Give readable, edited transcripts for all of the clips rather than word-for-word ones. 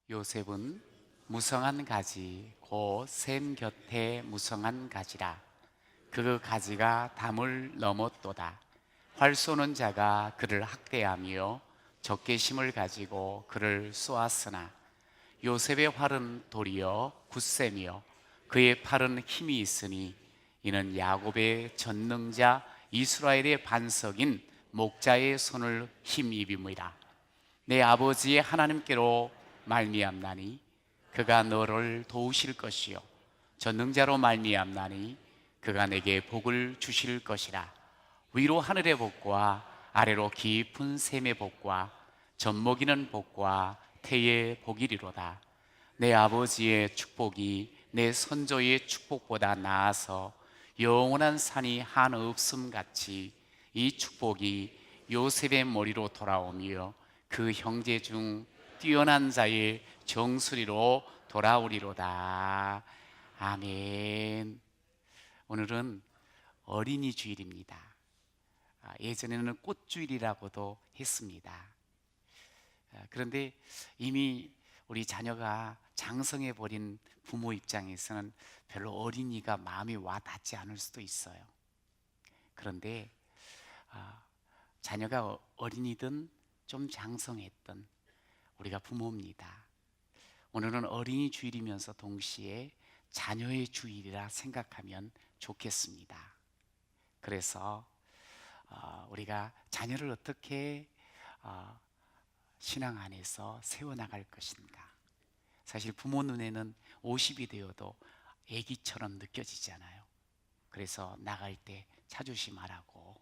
요셉은 무성한 가지 곧 샘 곁에 무성한 가지라. 그 가지가 담을 넘었도다. 활 쏘는 자가 그를 학대하며 적개심을 가지고 그를 쏘았으나 요셉의 활은 도리어 굳세며 그의 팔은 힘이 있으니 이는 야곱의 전능자 이스라엘의 반석인 목자의 손을 힘입음이라. 내 아버지의 하나님께로 말미암나니 그가 너를 도우실 것이요 전능자로 말미암나니 그가 내게 복을 주실 것이라. 위로 하늘의 복과 아래로 깊은 샘의 복과 젖먹이는 복과 태의 복이리로다. 내 아버지의 축복이 내 선조의 축복보다 나아서 영원한 산이 한없음 같이 이 축복이 요셉의 머리로 돌아오며 그 형제 중 뛰어난 자의 정수리로 돌아오리로다. 아멘. 오늘은 어린이 주일입니다. 예전에는 꽃주일이라고도 했습니다. 그런데 이미 우리 자녀가 장성해 버린 부모 입장에서는 별로 어린이가 마음이 와 닿지 않을 수도 있어요. 그런데 자녀가 어린이든 좀 장성했던 우리가 부모입니다. 오늘은 어린이 주일이면서 동시에 자녀의 주일이라 생각하면 좋겠습니다. 그래서 우리가 자녀를 어떻게 신앙 안에서 세워나갈 것인가. 사실 부모 눈에는 50이 되어도 아기처럼 느껴지잖아요. 그래서 나갈 때 차조심하라고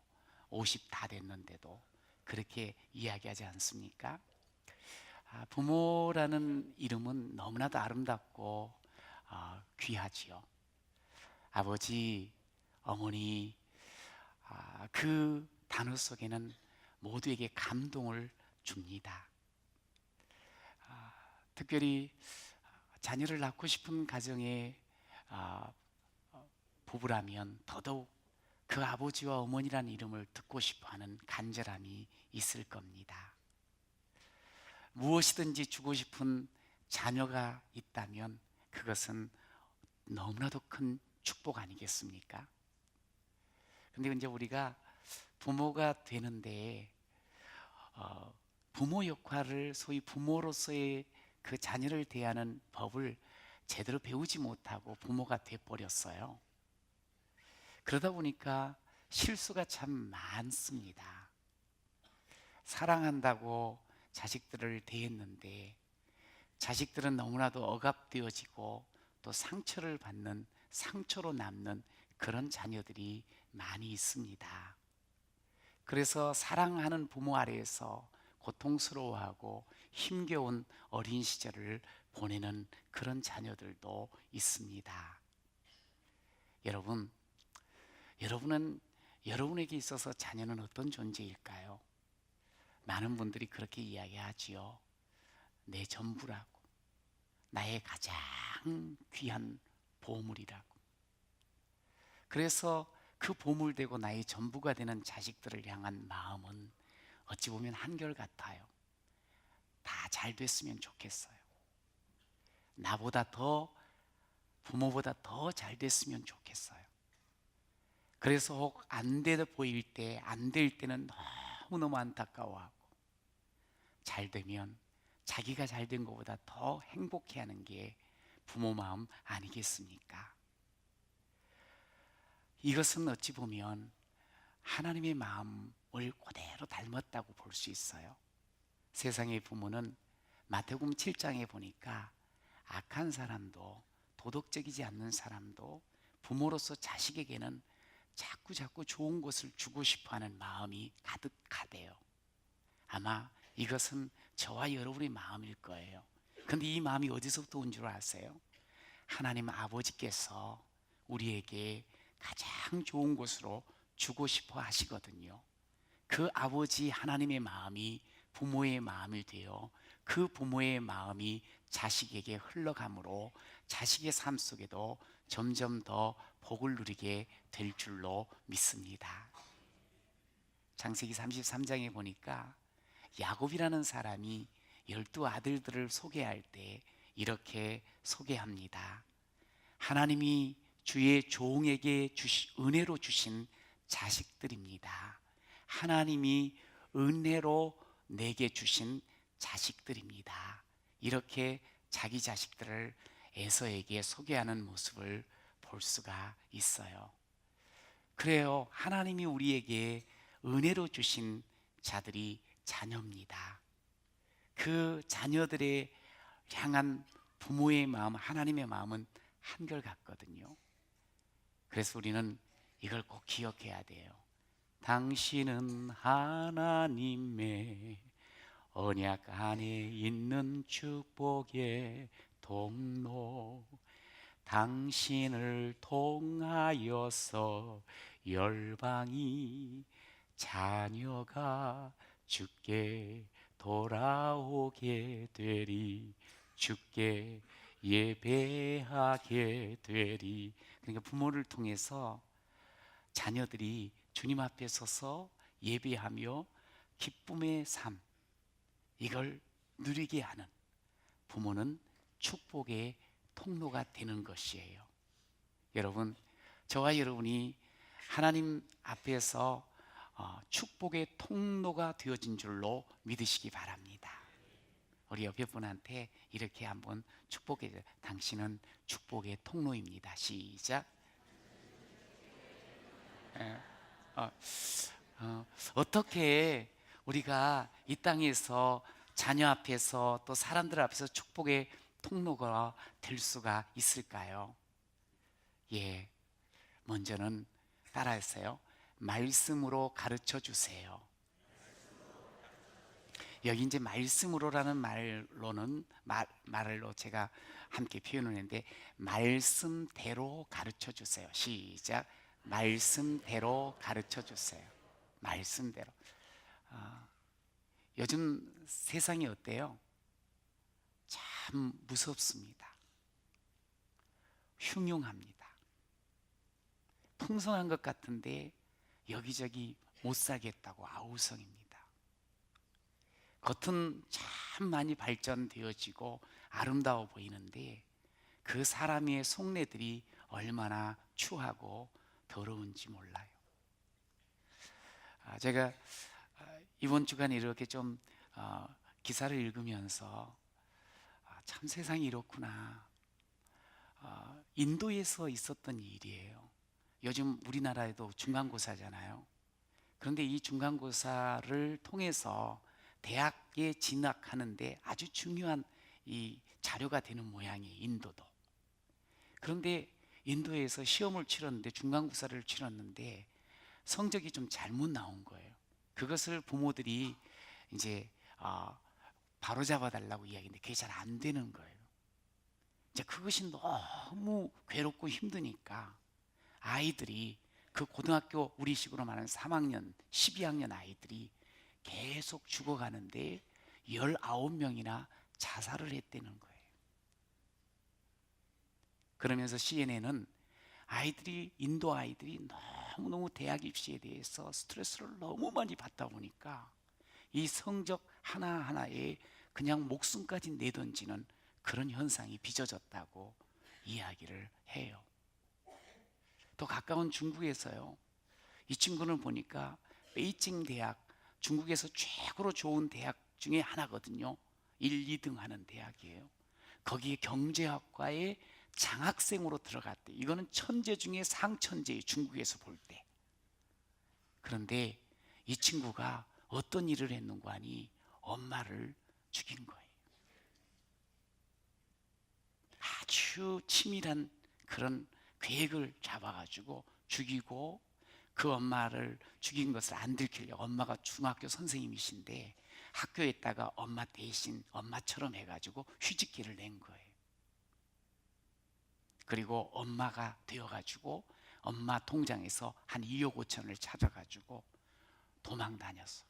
50 다 됐는데도 그렇게 이야기하지 않습니까? 부모라는 이름은 너무나도 아름답고 귀하지요. 아버지, 어머니, 그 단어 속에는 모두에게 감동을 줍니다. 특별히 자녀를 낳고 싶은 가정의 부부라면 더더욱 그 아버지와 어머니라는 이름을 듣고 싶어하는 간절함이 있을 겁니다. 무엇이든지 주고 싶은 자녀가 있다면 그것은 너무나도 큰 축복 아니겠습니까? 근데 이제 우리가 부모가 되는데 부모 역할을 소위 부모로서의 그 자녀를 대하는 법을 제대로 배우지 못하고 부모가 돼버렸어요. 그러다 보니까 실수가 참 많습니다. 사랑한다고 자식들을 대했는데 자식들은 너무나도 억압되어지고 또 상처를 받는, 상처로 남는 그런 자녀들이 많이 있습니다. 그래서 사랑하는 부모 아래에서 고통스러워하고 힘겨운 어린 시절을 보내는 그런 자녀들도 있습니다. 여러분은 여러분에게 있어서 자녀는 어떤 존재일까요? 많은 분들이 그렇게 이야기하지요. 내 전부라고, 나의 가장 귀한 보물이라고. 그래서 그 보물되고 나의 전부가 되는 자식들을 향한 마음은 어찌 보면 한결같아요. 다 잘 됐으면 좋겠어요. 나보다 더, 부모보다 더 잘 됐으면 좋겠어요. 그래서 혹 안 돼 보일 때, 안 될 때는 너무너무 안타까워하고, 잘 되면 자기가 잘 된 것보다 더 행복해하는 게 부모 마음 아니겠습니까? 이것은 어찌 보면 하나님의 마음을 그대로 닮았다고 볼 수 있어요. 세상의 부모는 마태복음 7장에 보니까 악한 사람도 도덕적이지 않는 사람도 부모로서 자식에게는 자꾸 좋은 것을 주고 싶어하는 마음이 가득하대요. 아마 이것은 저와 여러분의 마음일 거예요. 그런데 이 마음이 어디서부터 온 줄 아세요? 하나님 아버지께서 우리에게 가장 좋은 것으로 주고 싶어 하시거든요. 그 아버지 하나님의 마음이 부모의 마음이 되어 그 부모의 마음이 자식에게 흘러가므로 자식의 삶 속에도 점점 더 복을 누리게 될 줄로 믿습니다. 창세기 33장에 보니까 야곱이라는 사람이 12 아들들을 소개할 때 이렇게 소개합니다. 하나님이 주의 종에게 은혜로 주신 자식들입니다. 하나님이 은혜로 내게 주신 자식들입니다. 이렇게 자기 자식들을 에서에게 소개하는 모습을 볼 수가 있어요. 그래요. 하나님이 우리에게 은혜로 주신 자들이 자녀입니다. 그 자녀들의 향한 부모의 마음, 하나님의 마음은 한결같거든요. 그래서 우리는 이걸 꼭 기억해야 돼요. 당신은 하나님의 언약 안에 있는 축복의 통로, 당신을 통하여서 열방이 자녀가 주께 돌아오게 되리, 주께 예배하게 되리. 그러니까 부모를 통해서 자녀들이 주님 앞에 서서 예배하며 기쁨의 삶, 이걸 누리게 하는 부모는 축복의 통로가 되는 것이에요. 여러분, 저와 여러분이 하나님 앞에서 축복의 통로가 되어진 줄로 믿으시기 바랍니다. 우리 옆에 분한테 이렇게 한번 축복해, 당신은 축복의 통로입니다. 시작. 어떻게 우리가 이 땅에서 자녀 앞에서 또 사람들 앞에서 축복의 통로가 될 수가 있을까요? 예, 먼저는 따라했어요. 말씀으로 가르쳐 주세요. 여기 이제 말씀으로라는 말로 제가 함께 표현을 했는데, 말씀대로 가르쳐 주세요. 시작. 말씀대로 가르쳐 주세요. 말씀대로. 요즘 세상이 어때요? 참 무섭습니다. 흉흉합니다. 풍성한 것 같은데 여기저기 못 살겠다고 아우성입니다. 겉은 참 많이 발전되어지고 아름다워 보이는데 그 사람의 속내들이 얼마나 추하고 더러운지 몰라요. 제가 이번 주간에 이렇게 좀 기사를 읽으면서 참 세상이 이렇구나. 인도에서 있었던 일이에요. 요즘 우리나라에도 중간고사잖아요. 그런데 이 중간고사를 통해서 대학에 진학하는데 아주 중요한 이 자료가 되는 모양이에요. 인도도. 그런데 인도에서 시험을 치렀는데, 중간고사를 치렀는데 성적이 좀 잘못 나온 거예요. 그것을 부모들이 이제 바로잡아 달라고 이야기했는데 그게 잘 안 되는 거예요. 이제 그것이 너무 괴롭고 힘드니까 아이들이, 그 고등학교 우리식으로 말하는 3학년, 12학년 아이들이 계속 죽어가는데 19명이나 자살을 했다는 거예요. 그러면서 CNN은 인도 아이들이 너무너무 대학 입시에 대해서 스트레스를 너무 많이 받다 보니까 이 성적 하나하나에 그냥 목숨까지 내던지는 그런 현상이 빚어졌다고 이야기를 해요. 또 가까운 중국에서요, 이 친구는 보니까 베이징 대학, 중국에서 최고로 좋은 대학 중에 하나거든요. 1, 2등 하는 대학이에요. 거기에 경제학과에 장학생으로 들어갔대. 이거는 천재 중에 상천재예요, 중국에서 볼 때. 그런데 이 친구가 어떤 일을 했는고 하니 엄마를 죽인 거예요. 아주 치밀한 그런 계획을 잡아가지고 죽이고, 그 엄마를 죽인 것을 안 들키려고, 엄마가 중학교 선생님이신데 학교에다가 엄마 대신 엄마처럼 해가지고 휴직기를 낸 거예요. 그리고 엄마가 되어가지고 엄마 통장에서 한 2억 5천을 찾아가지고 도망 다녔어.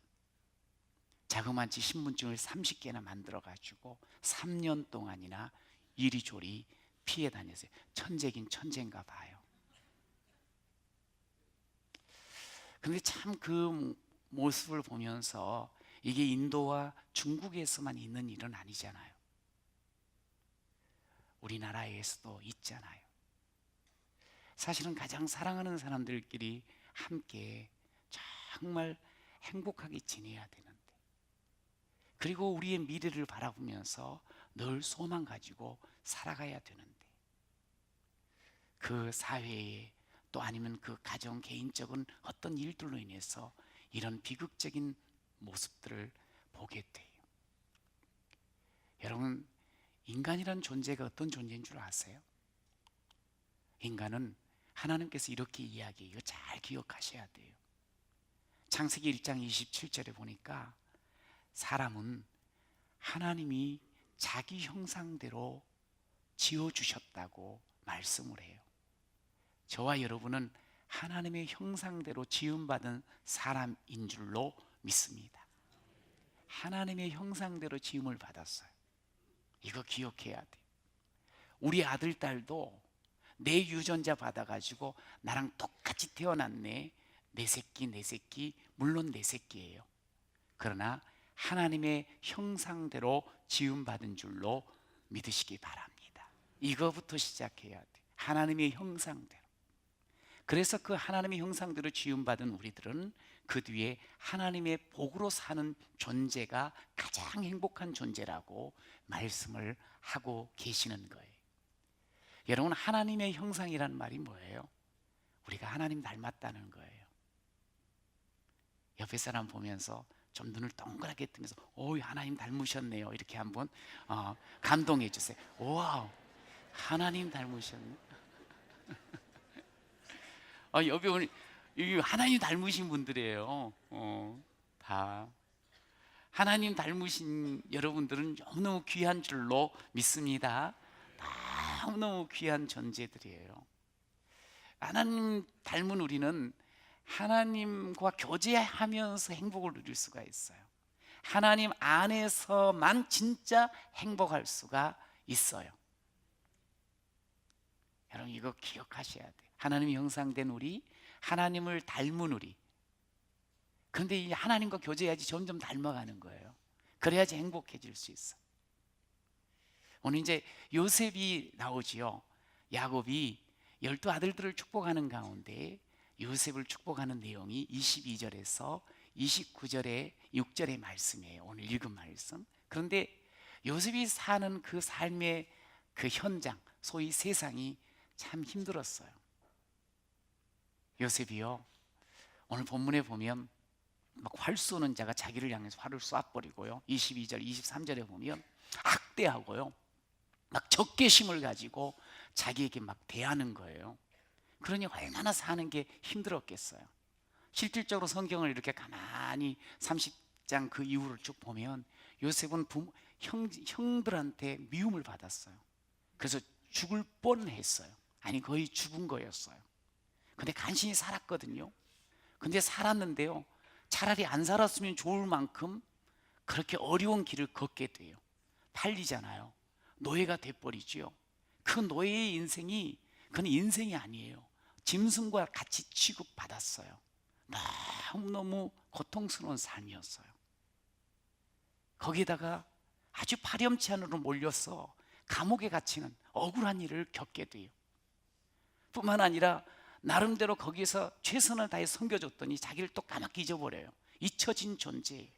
자그마치 신분증을 30개나 만들어가지고 3년 동안이나 이리저리 피해 다녔어요. 천재긴 천재인가 봐요. 근데 참 그 모습을 보면서 이게 인도와 중국에서만 있는 일은 아니잖아요. 우리나라에서도 있잖아요. 사실은 가장 사랑하는 사람들끼리 함께 정말 행복하게 지내야 되는데, 그리고 우리의 미래를 바라보면서 늘 소망 가지고 살아가야 되는데, 그 사회에 또 아니면 그 가정 개인적인 어떤 일들로 인해서 이런 비극적인 모습들을 보게 돼요. 여러분, 인간이란 존재가 어떤 존재인 줄 아세요? 인간은 하나님께서 이렇게 이야기해요. 이거 잘 기억하셔야 돼요. 창세기 1장 27절에 보니까 사람은 하나님이 자기 형상대로 지어주셨다고 말씀을 해요. 저와 여러분은 하나님의 형상대로 지음받은 사람인 줄로 믿습니다. 하나님의 형상대로 지음을 받았어요. 이거 기억해야 돼요. 우리 아들, 딸도 내 유전자 받아가지고 나랑 똑같이 태어났네, 내 새끼, 물론 내 새끼예요. 그러나 하나님의 형상대로 지음받은 줄로 믿으시기 바랍니다. 이거부터 시작해야 돼요. 하나님의 형상대로. 그래서 그 하나님의 형상대로 지음받은 우리들은 그 뒤에 하나님의 복으로 사는 존재가 가장 행복한 존재라고 말씀을 하고 계시는 거예요. 여러분, 하나님의 형상이라는 말이 뭐예요? 우리가 하나님 닮았다는 거예요. 옆에 사람 보면서 좀 눈을 동그랗게 뜨면서 오, 하나님 닮으셨네요, 이렇게 한번 감동해 주세요. 와우, 하나님 닮으셨네. 옆에 오늘 하나님 닮으신 분들이에요. 다 하나님 닮으신 여러분들은 너무너무 귀한 줄로 믿습니다. 너무너무 귀한 존재들이에요. 하나님 닮은 우리는 하나님과 교제하면서 행복을 누릴 수가 있어요. 하나님 안에서만 진짜 행복할 수가 있어요. 여러분, 이거 기억하셔야 돼요. 하나님의 형상된 우리, 하나님을 닮은 우리. 그런데 이 하나님과 교제해야지 점점 닮아가는 거예요. 그래야지 행복해질 수 있어. 오늘 이제 요셉이 나오지요. 야곱이 12아들들을 축복하는 가운데 요셉을 축복하는 내용이 22절에서 29절에 6절의 말씀이에요. 오늘 읽은 말씀. 그런데 요셉이 사는 그 삶의 그 현장, 소위 세상이 참 힘들었어요. 요셉이요, 오늘 본문에 보면 막 활 쏘는 자가 자기를 향해서 활을 쏴버리고요, 22절 23절에 보면 학대하고요, 막 적개심을 가지고 자기에게 막 대하는 거예요. 그러니 얼마나 사는 게 힘들었겠어요. 실질적으로 성경을 이렇게 가만히 30장 그 이후를 쭉 보면 요셉은 형들한테 미움을 받았어요. 그래서 죽을 뻔했어요. 아니, 거의 죽은 거였어요. 근데 간신히 살았거든요. 근데 살았는데요, 차라리 안 살았으면 좋을 만큼 그렇게 어려운 길을 걷게 돼요. 팔리잖아요. 노예가 돼버리지요. 그 노예의 인생이, 그건 인생이 아니에요. 짐승과 같이 취급받았어요. 너무너무 고통스러운 삶이었어요. 거기다가 아주 파렴치한으로 몰려서 감옥에 갇히는 억울한 일을 겪게 돼요. 뿐만 아니라 나름대로 거기에서 최선을 다해 섬겨줬더니 자기를 또 까맣게 잊어버려요. 잊혀진 존재.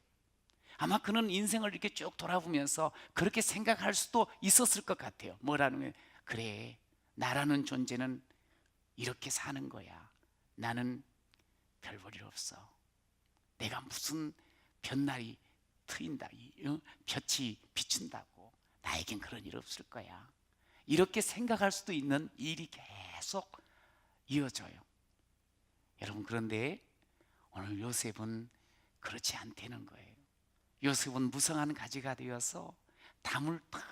아마 그는 인생을 이렇게 쭉 돌아보면서 그렇게 생각할 수도 있었을 것 같아요. 뭐라는, 그래, 나라는 존재는 이렇게 사는 거야. 나는 별 볼 일 없어. 내가 무슨 볕날이 트인다, 볕이 비춘다고 나에겐 그런 일 없을 거야. 이렇게 생각할 수도 있는 일이 계속 이어져요. 여러분, 그런데 오늘 요셉은 그렇지 않다는 거예요. 요셉은 무성한 가지가 되어서 담을 탁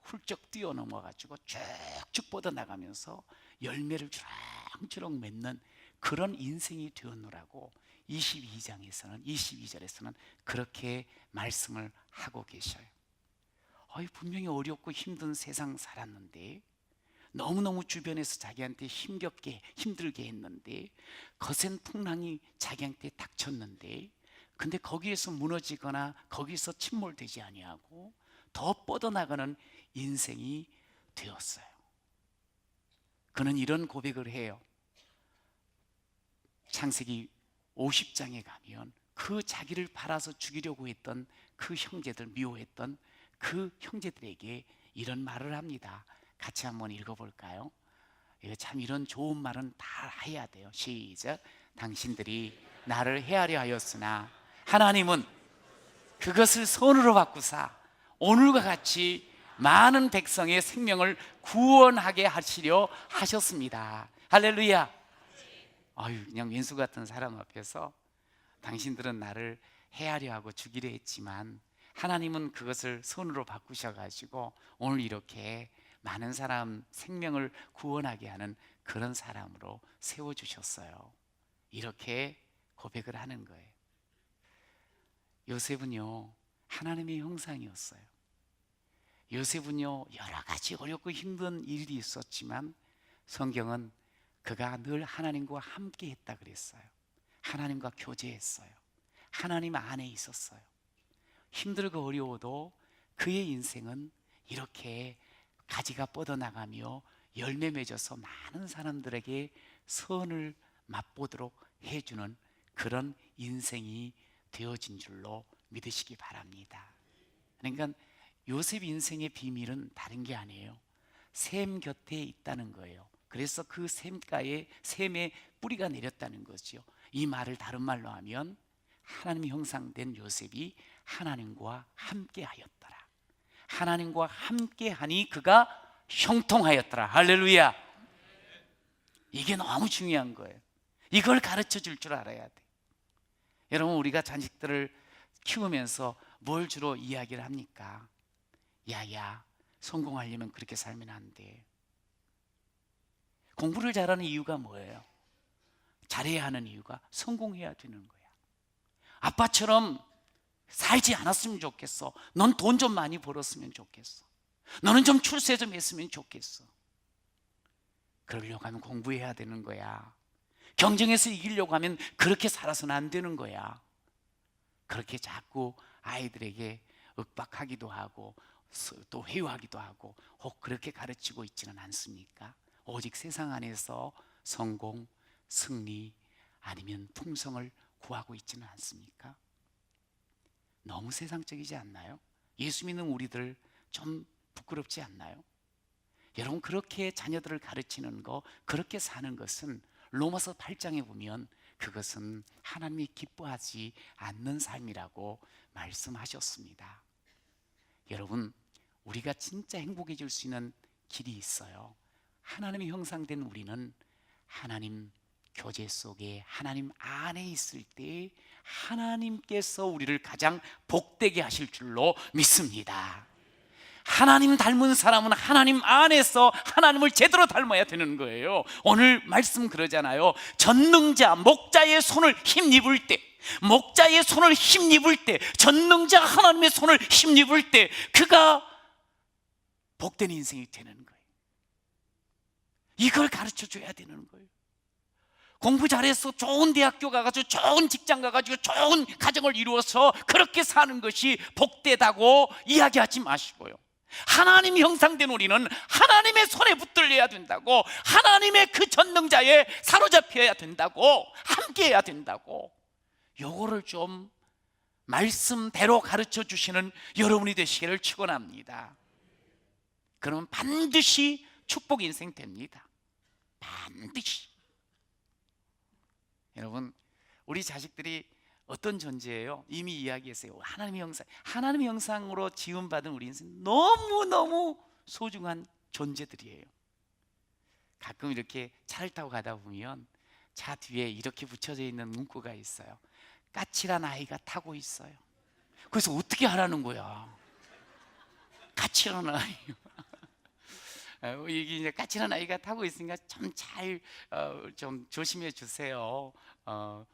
훌쩍 뛰어넘어가지고 쭉쭉 뻗어나가면서 열매를 주렁주렁 맺는 그런 인생이 되었노라고 22절에서는 그렇게 말씀을 하고 계셔요. 분명히 어렵고 힘든 세상 살았는데, 너무너무 주변에서 자기한테 힘들게 했는데, 거센 풍랑이 자기한테 닥쳤는데, 근데 거기에서 무너지거나 거기서 침몰되지 아니하고 더 뻗어나가는 인생이 되었어요. 그는 이런 고백을 해요. 창세기 50장에 가면 그 자기를 팔아서 죽이려고 했던 그 형제들, 미워했던 그 형제들에게 이런 말을 합니다. 같이 한번 읽어볼까요? 이거 참 이런 좋은 말은 다 해야 돼요. 시작. 당신들이 나를 헤아려 하였으나 하나님은 그것을 선으로 바꾸사 오늘과 같이 많은 백성의 생명을 구원하게 하시려 하셨습니다. 할렐루야. 아유, 그냥 왼수 같은 사람 앞에서 당신들은 나를 헤아려 하고 죽이려 했지만 하나님은 그것을 선으로 바꾸셔가지고 오늘 이렇게 많은 사람 생명을 구원하게 하는 그런 사람으로 세워주셨어요. 이렇게 고백을 하는 거예요. 요셉은요, 하나님의 형상이었어요. 요셉은요, 여러 가지 어렵고 힘든 일이 있었지만 성경은 그가 늘 하나님과 함께 했다 그랬어요. 하나님과 교제했어요. 하나님 안에 있었어요. 힘들고 어려워도 그의 인생은 이렇게 가지가 뻗어나가며 열매 맺어서 많은 사람들에게 선을 맛보도록 해주는 그런 인생이 되어진 줄로 믿으시기 바랍니다. 그러니까 요셉 인생의 비밀은 다른 게 아니에요. 샘 곁에 있다는 거예요. 그래서 그 샘가에 샘의 뿌리가 내렸다는 거죠. 이 말을 다른 말로 하면 하나님의 형상된 요셉이 하나님과 함께 하였더라. 하나님과 함께 하니 그가 형통하였더라. 할렐루야. 이게 너무 중요한 거예요. 이걸 가르쳐 줄 줄 알아야 돼. 여러분, 우리가 자식들을 키우면서 뭘 주로 이야기를 합니까? 야야, 성공하려면 그렇게 살면 안 돼. 공부를 잘하는 이유가 뭐예요? 잘해야 하는 이유가 성공해야 되는 거야. 아빠처럼 살지 않았으면 좋겠어. 넌 돈 좀 많이 벌었으면 좋겠어. 너는 좀 출세 좀 했으면 좋겠어. 그러려고 하면 공부해야 되는 거야. 경쟁에서 이기려고 하면 그렇게 살아서는 안 되는 거야. 그렇게 자꾸 아이들에게 윽박하기도 하고 또 회유하기도 하고 혹 그렇게 가르치고 있지는 않습니까? 오직 세상 안에서 성공, 승리 아니면 풍성을 구하고 있지는 않습니까? 너무 세상적이지 않나요? 예수 믿는 우리들 좀 부끄럽지 않나요? 여러분, 그렇게 자녀들을 가르치는 거, 그렇게 사는 것은 로마서 8장에 보면 그것은 하나님이 기뻐하지 않는 삶이라고 말씀하셨습니다. 여러분, 우리가 진짜 행복해질 수 있는 길이 있어요. 하나님의 형상된 우리는 하나님 교제 속에 하나님 안에 있을 때 하나님께서 우리를 가장 복되게 하실 줄로 믿습니다. 하나님 닮은 사람은 하나님 안에서 하나님을 제대로 닮아야 되는 거예요. 오늘 말씀 그러잖아요. 전능자, 목자의 손을 힘입을 때, 목자의 손을 힘입을 때, 전능자 하나님의 손을 힘입을 때 그가 복된 인생이 되는 거예요. 이걸 가르쳐 줘야 되는 거예요. 공부 잘해서 좋은 대학교 가가지고 좋은 직장 가가지고 좋은 가정을 이루어서 그렇게 사는 것이 복되다고 이야기하지 마시고요. 하나님 형상된 우리는 하나님의 손에 붙들려야 된다고, 하나님의 그 전능자에 사로잡혀야 된다고, 함께해야 된다고, 요거를 좀 말씀대로 가르쳐 주시는 여러분이 되시기를 축원합니다. 그러면 반드시 축복 인생 됩니다. 반드시. 여러분, 우리 자식들이 어떤 존재예요? 이미 이야기했어요. 하나님의 형상, 하나님의 형상으로 지음받은 우리 인생 너무너무 소중한 존재들이에요. 가끔 이렇게 차를 타고 가다 보면 차 뒤에 이렇게 붙여져 있는 문구가 있어요. 까칠한 아이가 타고 있어요. 그래서 어떻게 하라는 거야? 까칠한 아이. 이게 이제 까칠한 아이가 타고 있으니까 좀 잘 좀 조심해 주세요.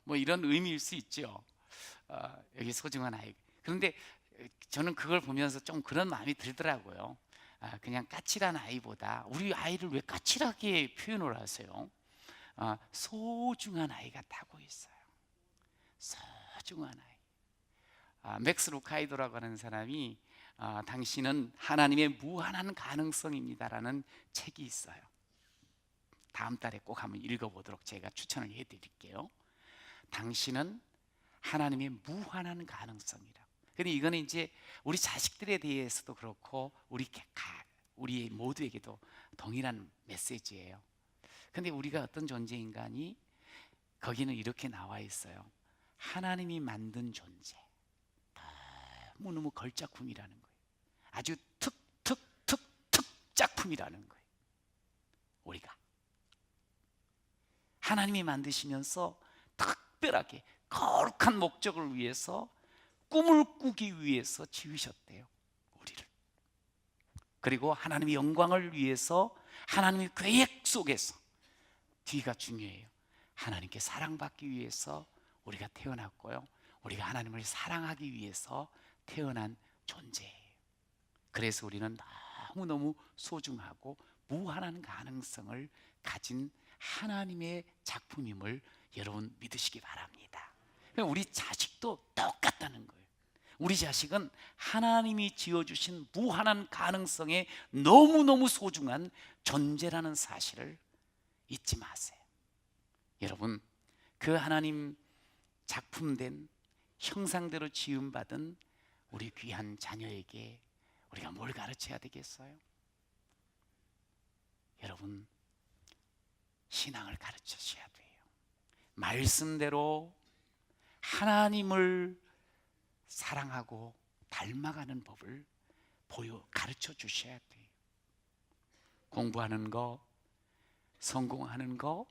뭐 이런 의미일 수 있죠. 여기 소중한 아이. 그런데 저는 그걸 보면서 좀 그런 마음이 들더라고요. 그냥 까칠한 아이보다 우리 아이를 왜 까칠하게 표현을 하세요? 소중한 아이가 타고 있어요. 소중한 아이. 맥스 루카이도라고 하는 사람이 당신은 하나님의 무한한 가능성입니다라는 책이 있어요. 다음 달에 꼭 한번 읽어보도록 제가 추천을 해드릴게요. 당신은 하나님의 무한한 가능성이라. 근데 이거는 이제 우리 자식들에 대해서도 그렇고 우리 모두에게도 동일한 메시지예요. 근데 우리가 어떤 존재인가니 거기는 이렇게 나와 있어요. 하나님이 만든 존재, 너무너무 걸작품이라는 거예요. 아주 특작품이라는 거예요. 우리가 하나님이 만드시면서 특별하게 거룩한 목적을 위해서, 꿈을 꾸기 위해서 지으셨대요, 우리를. 그리고 하나님의 영광을 위해서, 하나님의 계획 속에서, 뒤가 중요해요, 하나님께 사랑받기 위해서 우리가 태어났고요, 우리가 하나님을 사랑하기 위해서 태어난 존재예요. 그래서 우리는 너무너무 소중하고 무한한 가능성을 가진 하나님의 작품임을 여러분 믿으시기 바랍니다. 우리 자식도 똑같다는 거예요. 우리 자식은 하나님이 지어주신 무한한 가능성에 너무너무 소중한 존재라는 사실을 잊지 마세요. 여러분, 그 하나님 작품된 형상대로 지음받은 우리 귀한 자녀에게 우리가 뭘 가르쳐야 되겠어요? 여러분, 신앙을 가르쳐 주셔야 돼요. 말씀대로 하나님을 사랑하고 닮아가는 법을 가르쳐 주셔야 돼요. 공부하는 거, 성공하는 거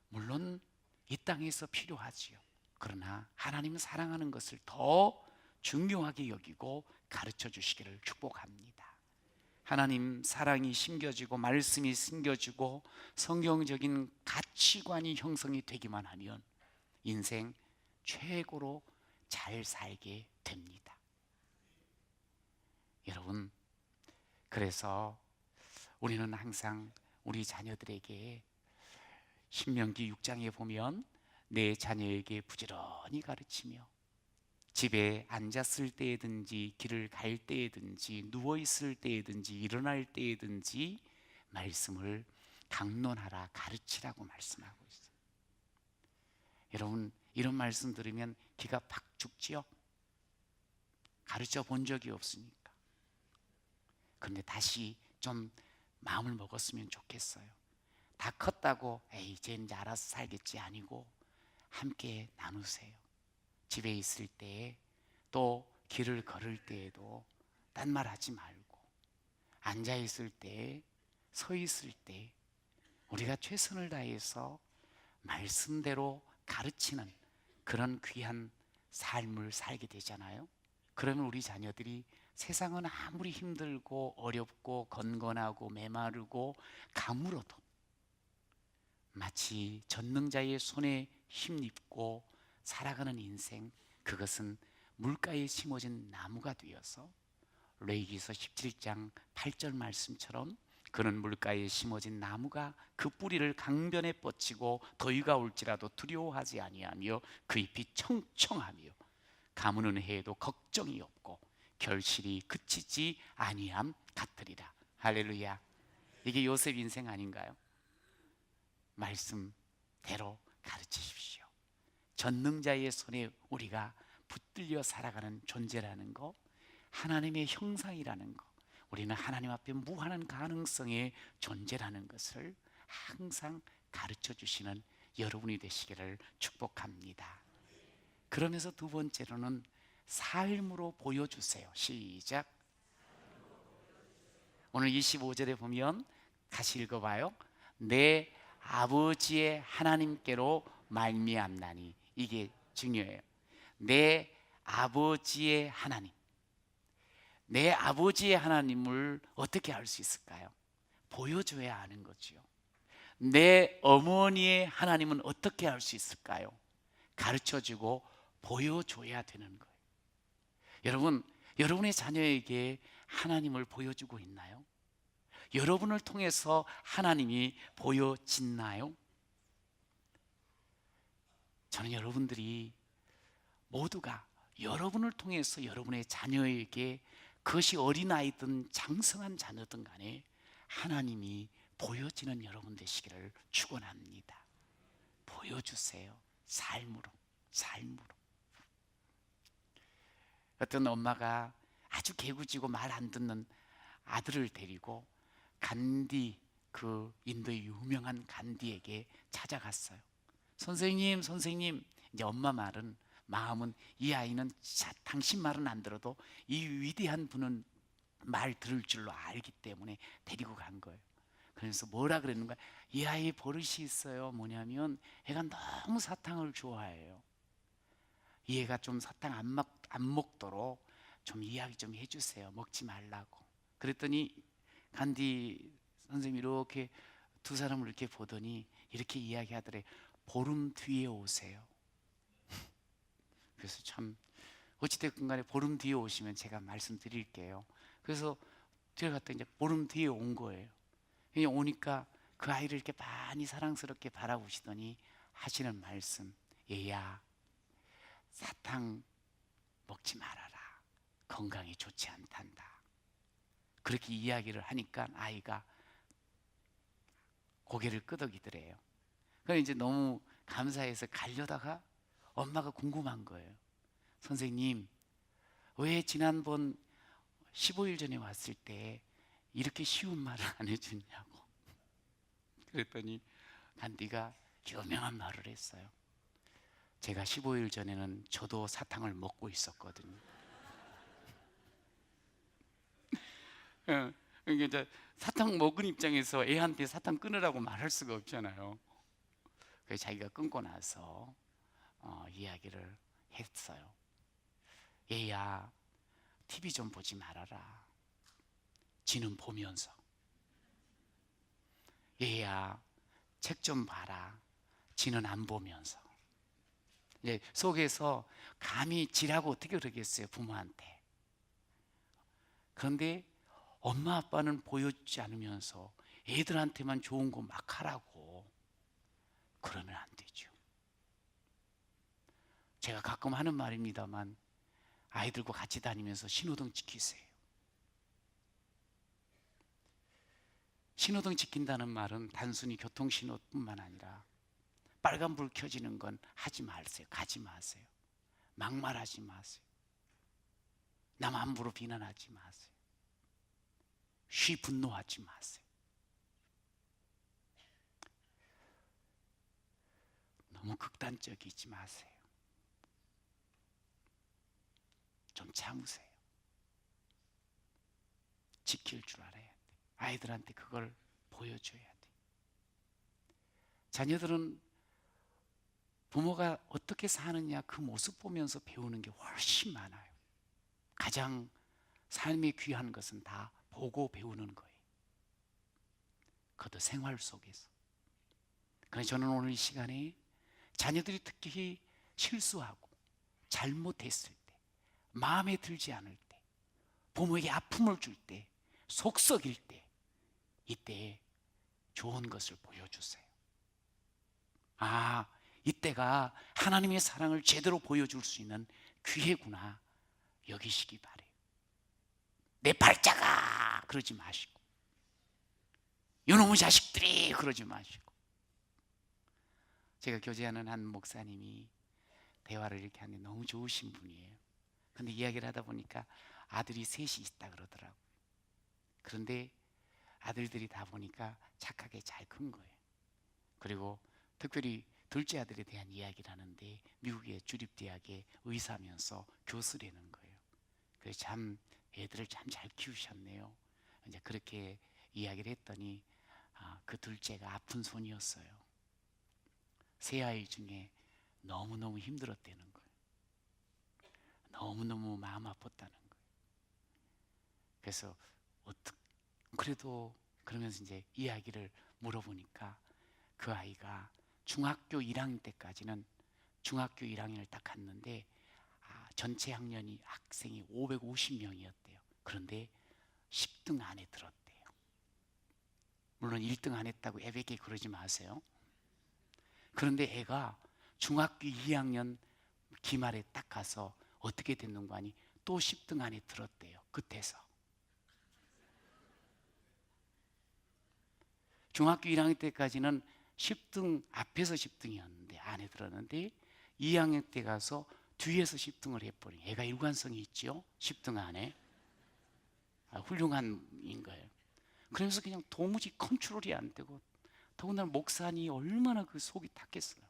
물론 이 땅에서 필요하지요. 그러나 하나님 사랑하는 것을 더 중요하게 여기고 가르쳐 주시기를 축복합니다. 하나님 사랑이 심겨지고 말씀이 심겨지고 성경적인 가치관이 형성이 되기만 하면 인생 최고로 잘 살게 됩니다. 여러분, 그래서 우리는 항상 우리 자녀들에게 신명기 6장에 보면 내 자녀에게 부지런히 가르치며 집에 앉았을 때에든지 길을 갈 때에든지 누워있을 때에든지 일어날 때에든지 말씀을 강론하라, 가르치라고 말씀하고 있어요. 여러분, 이런 말씀 들으면 기가 팍 죽지요? 가르쳐 본 적이 없으니까. 그런데 다시 좀 마음을 먹었으면 좋겠어요. 다 컸다고 이제 알아서 살겠지 아니고 함께 나누세요. 집에 있을 때, 또 길을 걸을 때에도 딴 말 하지 말고, 앉아 있을 때, 서 있을 때 우리가 최선을 다해서 말씀대로 가르치는 그런 귀한 삶을 살게 되잖아요. 그러면 우리 자녀들이 세상은 아무리 힘들고 어렵고 건건하고 메마르고 가물어도 마치 전능자의 손에 힘입고 살아가는 인생, 그것은 물가에 심어진 나무가 되어서 레위기서 17장 8절 말씀처럼 그는 물가에 심어진 나무가 그 뿌리를 강변에 뻗치고 더위가 올지라도 두려워하지 아니하며 그 잎이 청청하며 가무는 해에도 걱정이 없고 결실이 그치지 아니함 같으리라. 할렐루야. 이게 요셉 인생 아닌가요? 말씀대로 가르치십시오. 전능자의 손에 우리가 붙들려 살아가는 존재라는 거, 하나님의 형상이라는 거, 우리는 하나님 앞에 무한한 가능성의 존재라는 것을 항상 가르쳐 주시는 여러분이 되시기를 축복합니다. 그러면서 두 번째로는 삶으로 보여주세요. 시작. 오늘 25절에 보면 다시 읽어봐요. 내 아버지의 하나님께로 말미암나니. 이게 중요해요. 내 아버지의 하나님. 내 아버지의 하나님을 어떻게 알 수 있을까요? 보여줘야 아는 거지요. 내 어머니의 하나님은 어떻게 알 수 있을까요? 가르쳐주고 보여줘야 되는 거예요. 여러분, 여러분의 자녀에게 하나님을 보여주고 있나요? 여러분을 통해서 하나님이 보여지나요? 저는 여러분들이 모두가 여러분을 통해서 여러분의 자녀에게, 그것이 어린아이든 장성한 자녀든 간에 하나님이 보여지는 여러분 되시기를 축원합니다. 보여주세요. 삶으로. 어떤 엄마가 아주 개구지고 말 안 듣는 아들을 데리고 간디, 그 인도의 유명한 간디에게 찾아갔어요. 선생님, 이제 엄마 마음은 이 아이는 당신 말은 안 들어도 이 위대한 분은 말 들을 줄로 알기 때문에 데리고 간 거예요. 그래서 뭐라 그랬는가? 이 아이 버릇이 있어요. 뭐냐면 애가 너무 사탕을 좋아해요. 이 애가 좀 사탕 안 먹도록 좀 이야기 좀 해주세요. 먹지 말라고. 그랬더니 간디 선생님이 이렇게 두 사람을 이렇게 보더니 이렇게 이야기하더래. 보름 뒤에 오세요. 그래서 참 어찌됐건 간에 보름 뒤에 오시면 제가 말씀드릴게요. 그래서 들어갔다 이제 보름 뒤에 온 거예요. 오니까 그 아이를 이렇게 많이 사랑스럽게 바라보시더니 하시는 말씀, 얘야, 사탕 먹지 말아라. 건강에 좋지 않단다. 그렇게 이야기를 하니까 아이가 고개를 끄덕이더래요. 그래서 이제 너무 감사해서 가려다가 엄마가 궁금한 거예요. 선생님, 왜 지난번 15일 전에 왔을 때 이렇게 쉬운 말을 안 해주냐고. 그랬더니 간디가 유명한 말을 했어요. 제가 15일 전에는 저도 사탕을 먹고 있었거든요. 그러니까 이제 사탕 먹은 입장에서 애한테 사탕 끊으라고 말할 수가 없잖아요. 그래서 자기가 끊고 나서 이야기를 했어요. 얘야, TV 좀 보지 말아라. 지는 보면서. 얘야, 책 좀 봐라. 지는 안 보면서. 이제 속에서 감히 지라고 어떻게 그러겠어요, 부모한테. 그런데 엄마 아빠는 보여주지 않으면서 애들한테만 좋은 거 막 하라고 그러면 안 되죠. 제가 가끔 하는 말입니다만 아이들과 같이 다니면서 신호등 지키세요. 신호등 지킨다는 말은 단순히 교통신호뿐만 아니라 빨간불 켜지는 건 하지 마세요. 가지 마세요. 막말하지 마세요. 남 함부로 비난하지 마세요. 쉬 분노하지 마세요. 너무 극단적이지 마세요. 좀 참으세요. 지킬 줄 알아야 돼. 아이들한테 그걸 보여줘야 돼. 자녀들은 부모가 어떻게 사느냐 그 모습 보면서 배우는 게 훨씬 많아요. 가장 삶에 귀한 것은 다 보고 배우는 거예요. 그것도 생활 속에서. 그래서 저는 오늘 이 시간에 자녀들이 특히 실수하고 잘못했을 때, 마음에 들지 않을 때, 부모에게 아픔을 줄 때, 속 썩일 때, 이때 좋은 것을 보여주세요. 아, 이때가 하나님의 사랑을 제대로 보여줄 수 있는 기회구나 여기시기 바래요. 내 발자가 그러지 마시고, 이놈의 자식들이 그러지 마시고. 제가 교제하는 한 목사님이 대화를 이렇게 하는데 너무 좋으신 분이에요. 근데 이야기를 하다 보니까 아들이 셋이 있다 그러더라고요. 그런데 아들들이 다 보니까 착하게 잘 큰 거예요. 그리고 특별히 둘째 아들에 대한 이야기를 하는데 미국의 주립대학의 의사면서 교수라는 거예요. 그래서 참 애들을 참 잘 키우셨네요. 이제 그렇게 이야기를 했더니 그 둘째가 아픈 손이었어요. 세 아이 중에 너무너무 힘들었다는 거예요. 너무너무 마음 아팠다는 거예요. 그래서 그래도 그러면서 이제 이야기를 물어보니까 그 아이가 중학교 1학년 때까지는 중학교 1학년을 딱 갔는데 전체 학년이 학생이 550명이었대요. 그런데 10등 안에 들었대요. 물론 1등 안 했다고 애백게 그러지 마세요. 그런데 애가 중학교 2학년 기말에 딱 가서 어떻게 됐는가 하니 또 10등 안에 들었대요. 끝에서. 중학교 1학년 때까지는 10등 앞에서 10등이었는데 안에 들었는데 2학년 때 가서 뒤에서 10등을 해버린, 애가 일관성이 있죠. 10등 안에 훌륭한인 거예요. 그러면서 그냥 도무지 컨트롤이 안 되고, 더군다나 목사니 얼마나 그 속이 탔겠어요.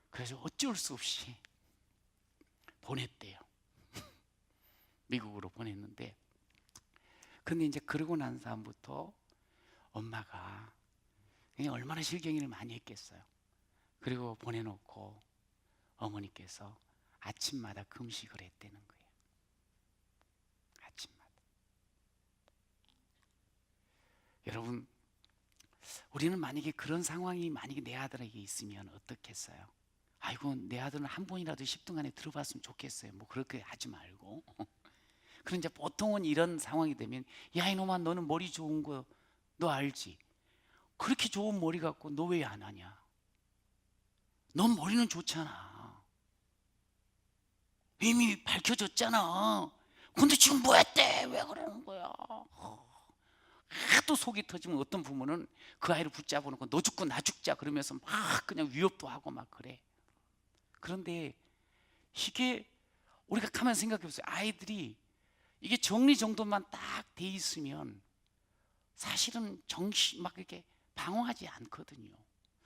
그래서 어쩔 수 없이 보냈대요. 미국으로 보냈는데, 근데 이제 그러고 난 다음부터 엄마가 그냥 얼마나 실경이를 많이 했겠어요. 그리고 보내놓고 어머니께서 아침마다 금식을 했다는 거예요. 아침마다. 여러분, 우리는 만약에 그런 상황이 만약에 내 아들에게 있으면 어떻겠어요? 아이고, 내 아들은 한 번이라도 10등 안에 들어봤으면 좋겠어요. 뭐 그렇게 하지 말고. 그런데 보통은 이런 상황이 되면, 야 이놈아, 너는 머리 좋은 거 너 알지? 그렇게 좋은 머리 갖고 너 왜 안 하냐? 넌 머리는 좋잖아. 이미 밝혀졌잖아. 근데 지금 뭐 했대? 왜 그러는 거야? 하도 속이 터지면 어떤 부모는 그 아이를 붙잡아 놓고 너 죽고 나 죽자 그러면서 막 그냥 위협도 하고 막 그래. 그런데 이게 우리가 가만 생각해 보세요. 아이들이 이게 정리정돈만 딱 돼 있으면 사실은 정신 막 이렇게 방황하지 않거든요.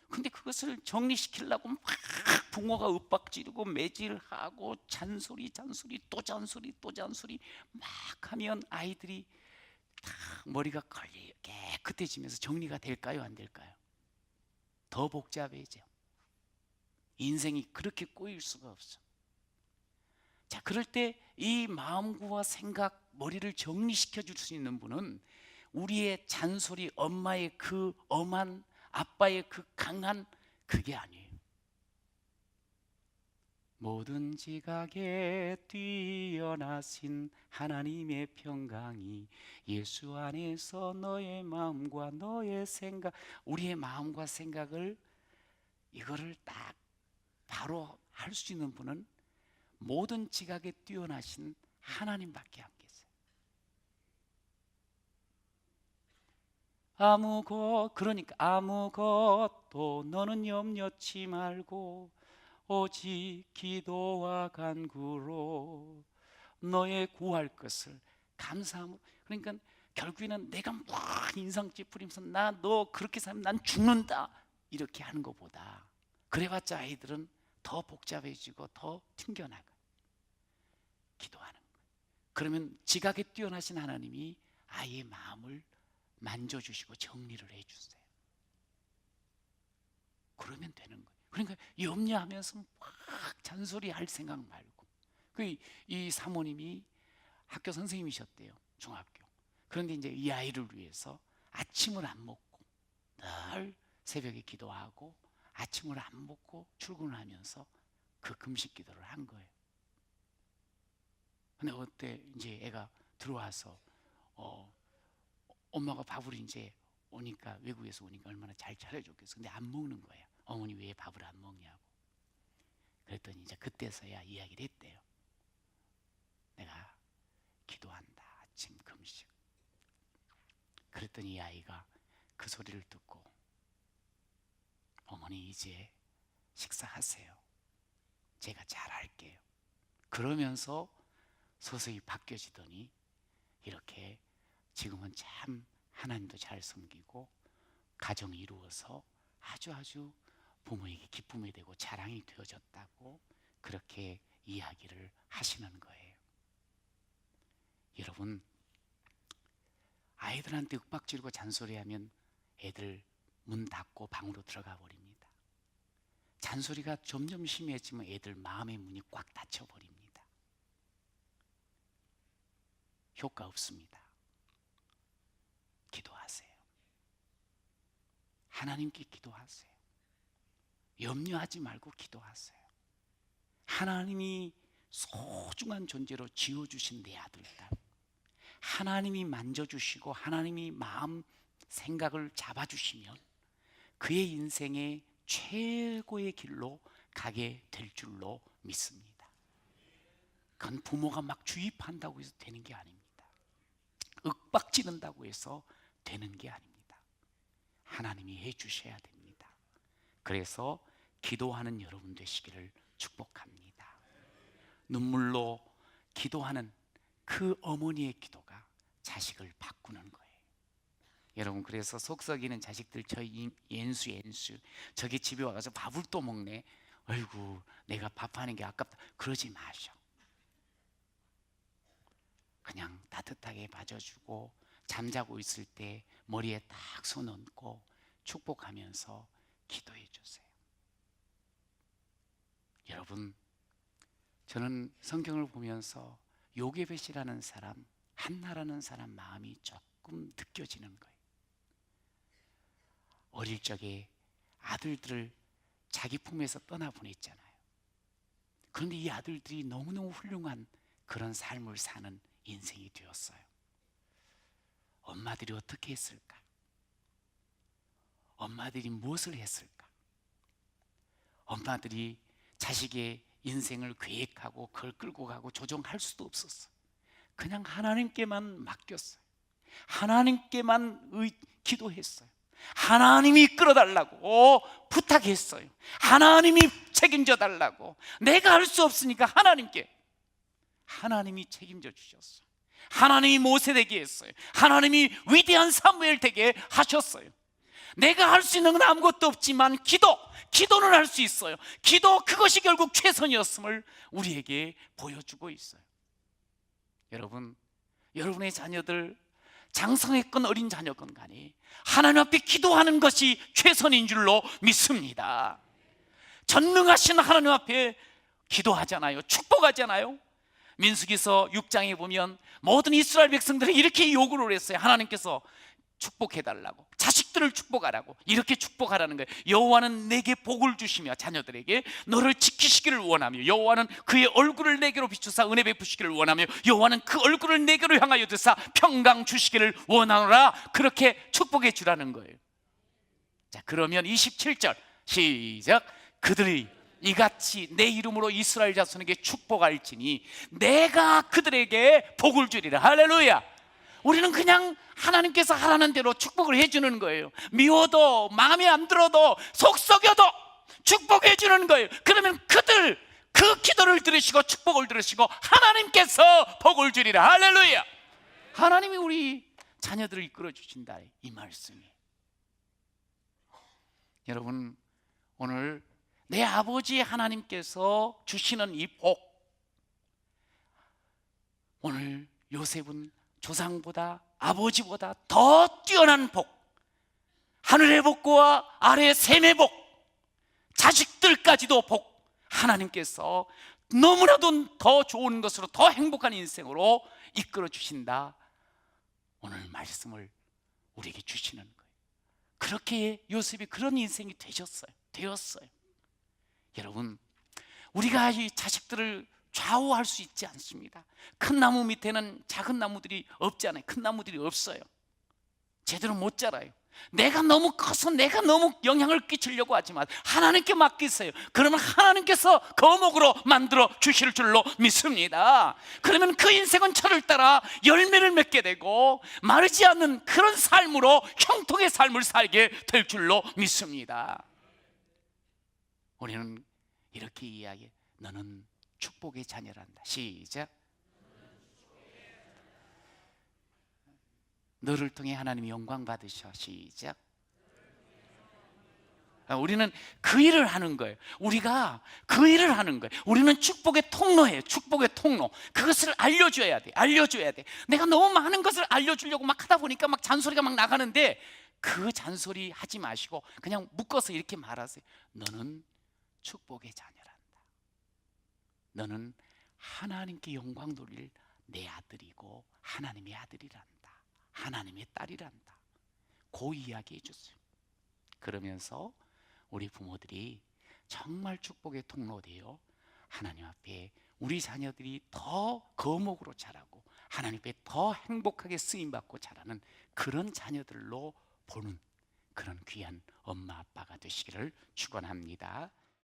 근데 그것을 정리시키려고 막 부모가 윽박지르고 매질하고 잔소리 또 잔소리 막 하면 아이들이 다 머리가 깨끗해지면서 정리가 될까요, 안 될까요? 더 복잡해져. 인생이 그렇게 꼬일 수가 없어. 자, 그럴 때 이 마음과 생각, 머리를 정리시켜 줄 수 있는 분은 우리의 잔소리, 엄마의 그 엄한, 아빠의 그 강한, 그게 아니에요. 모든 지각에 뛰어나신 하나님의 평강이 예수 안에서 너의 마음과 너의 생각, 우리의 마음과 생각을 이거를 딱 바로 할 수 있는 분은 모든 지각에 뛰어나신 하나님밖에 안 계세요. 그러니까 아무것도 너는 염려치 말고 오직 기도와 간구로 너의 구할 것을 감사함으로. 그러니까 결국에는 내가 막 인상 찌푸리면서 나 너 그렇게 살면 난 죽는다 이렇게 하는 것보다, 그래봤자 아이들은 더 복잡해지고 더 튕겨나가. 기도하는 거예요. 그러면 지각에 뛰어나신 하나님이 아이의 마음을 만져주시고 정리를 해주세요. 그러면 되는 거예요. 그러니까 염려하면서 막 잔소리할 생각 말고. 이 사모님이 학교 선생님이셨대요, 중학교. 그런데 이제 이 아이를 위해서 아침을 안 먹고 늘 새벽에 기도하고 아침을 안 먹고 출근하면서 그 금식 기도를 한 거예요. 근데 그때 이제 애가 들어와서 엄마가 밥을 이제 오니까, 외국에서 오니까 얼마나 잘 차려줬겠어. 근데 안 먹는 거예요. 어머니 왜 밥을 안 먹냐고. 그랬더니 이제 그때서야 이야기를 했대요. 내가 기도한다, 아침 금식. 그랬더니 이 아이가 그 소리를 듣고, 어머니 이제 식사하세요. 제가 잘할게요. 그러면서 서서히 바뀌어지더니 이렇게 지금은 참 하나님도 잘 섬기고 가정이 이루어서 아주 부모에게 기쁨이 되고 자랑이 되어졌다고 그렇게 이야기를 하시는 거예요. 여러분, 아이들한테 윽박지르고 잔소리하면 애들 문 닫고 방으로 들어가 버립니다. 잔소리가 점점 심해지면 애들 마음의 문이 꽉 닫혀 버립니다. 효과 없습니다. 기도하세요. 하나님께 기도하세요. 염려하지 말고 기도하세요. 하나님이 소중한 존재로 지어주신 내 아들, 딸, 하나님이 만져주시고 하나님이 마음 생각을 잡아주시면 그의 인생의 최고의 길로 가게 될 줄로 믿습니다. 그건 부모가 막 주입한다고 해서 되는 게 아닙니다. 윽박지른다고 해서 되는 게 아닙니다. 하나님이 해주셔야 됩니다. 그래서 기도하는 여러분 되시기를 축복합니다. 눈물로 기도하는 그 어머니의 기도가 자식을 바꾸는 거예요. 여러분, 그래서 속 썩이는 자식들, 저 연수 저기 집에 와서 밥을 또 먹네, 어이구 내가 밥하는 게 아깝다, 그러지 마셔. 그냥 따뜻하게 맞아주고 잠자고 있을 때 머리에 딱 손 얹고 축복하면서 기도해 주세요. 여러분, 저는 성경을 보면서 요게벳이라는 사람, 한나라는 사람 마음이 조금 느껴지는 거예요. 어릴 적에 아들들을 자기 품에서 떠나보냈잖아요. 그런데 이 아들들이 너무너무 훌륭한 그런 삶을 사는 인생이 되었어요. 엄마들이 어떻게 했을까? 엄마들이 무엇을 했을까? 엄마들이 자식의 인생을 계획하고 그걸 끌고 가고 조정할 수도 없었어요. 그냥 하나님께만 맡겼어요. 하나님께만 기도했어요. 하나님이 이끌어달라고 부탁했어요. 하나님이 책임져 달라고. 내가 할 수 없으니까 하나님께. 하나님이 책임져 주셨어요. 하나님이 모세 되게 했어요. 하나님이 위대한 사무엘 되게 하셨어요. 내가 할 수 있는 건 아무것도 없지만 기도는 할 수 있어요. 기도, 그것이 결국 최선이었음을 우리에게 보여주고 있어요. 여러분, 여러분의 자녀들, 장성했건 어린 자녀건 간에 하나님 앞에 기도하는 것이 최선인 줄로 믿습니다. 전능하신 하나님 앞에 기도하잖아요. 축복하잖아요. 민수기서 6장에 보면 모든 이스라엘 백성들이 이렇게 요구를 했어요. 하나님께서 축복해달라고, 자식들을 축복하라고, 이렇게 축복하라는 거예요. 여호와는 내게 복을 주시며 자녀들에게 너를 지키시기를 원하며, 여호와는 그의 얼굴을 내게로 비추사 은혜 베푸시기를 원하며, 여호와는 그 얼굴을 내게로 향하여 드사 평강 주시기를 원하노라. 그렇게 축복해 주라는 거예요. 자, 그러면 27절 시작. 그들이 이같이 내 이름으로 이스라엘 자손에게 축복할지니 내가 그들에게 복을 주리라. 할렐루야. 우리는 그냥 하나님께서 하라는 대로 축복을 해주는 거예요. 미워도 마음에 안 들어도 속 썩여도 축복해 주는 거예요. 그러면 그들 그 기도를 들으시고 축복을 들으시고 하나님께서 복을 주리라. 할렐루야. 하나님이 우리 자녀들을 이끌어 주신다, 이 말씀이. 여러분, 오늘 내 아버지 하나님께서 주시는 이 복, 오늘 요셉은 조상보다 아버지보다 더 뛰어난 복, 하늘의 복과 아래의 샘의 복, 자식들까지도 복, 하나님께서 너무나도 더 좋은 것으로, 더 행복한 인생으로 이끌어 주신다, 오늘 말씀을 우리에게 주시는 거예요. 그렇게 요셉이 그런 인생이 되었어요. 여러분, 우리가 이 자식들을 좌우할 수 있지 않습니다. 큰 나무 밑에는 작은 나무들이 없잖아요. 큰 나무들이 없어요. 제대로 못 자라요. 내가 너무 커서 내가 너무 영향을 끼치려고 하지만 하나님께 맡기세요. 그러면 하나님께서 거목으로 만들어 주실 줄로 믿습니다. 그러면 그 인생은 철을 따라 열매를 맺게 되고 마르지 않는 그런 삶으로 형통의 삶을 살게 될 줄로 믿습니다. 우리는 이렇게 이야기해. 너는 축복의 자녀란다. 시작. 너를 통해 하나님이 영광 받으셔. 시작. 우리는 그 일을 하는 거예요. 우리가 그 일을 하는 거예요. 우리는 축복의 통로예요. 축복의 통로. 그것을 알려줘야 돼. 내가 너무 많은 것을 알려주려고 막 하다 보니까 막 잔소리가 막 나가는데, 그 잔소리 하지 마시고 그냥 묶어서 이렇게 말하세요. 너는 축복의 자녀란다. 너는 하나님께 영광 돌릴 내 아들이고 하나님의 아들이란다. 하나님의 딸이란다. 그 이야기 해줬어요. 그러면서 우리 부모들이 정말 축복의 통로 되어 하나님 앞에 우리 자녀들이 더 거목으로 자라고 하나님 앞에 더 행복하게 쓰임받고 자라는 그런 자녀들로 보는 그런 귀한 엄마 아빠가 되시기를 축원합니다.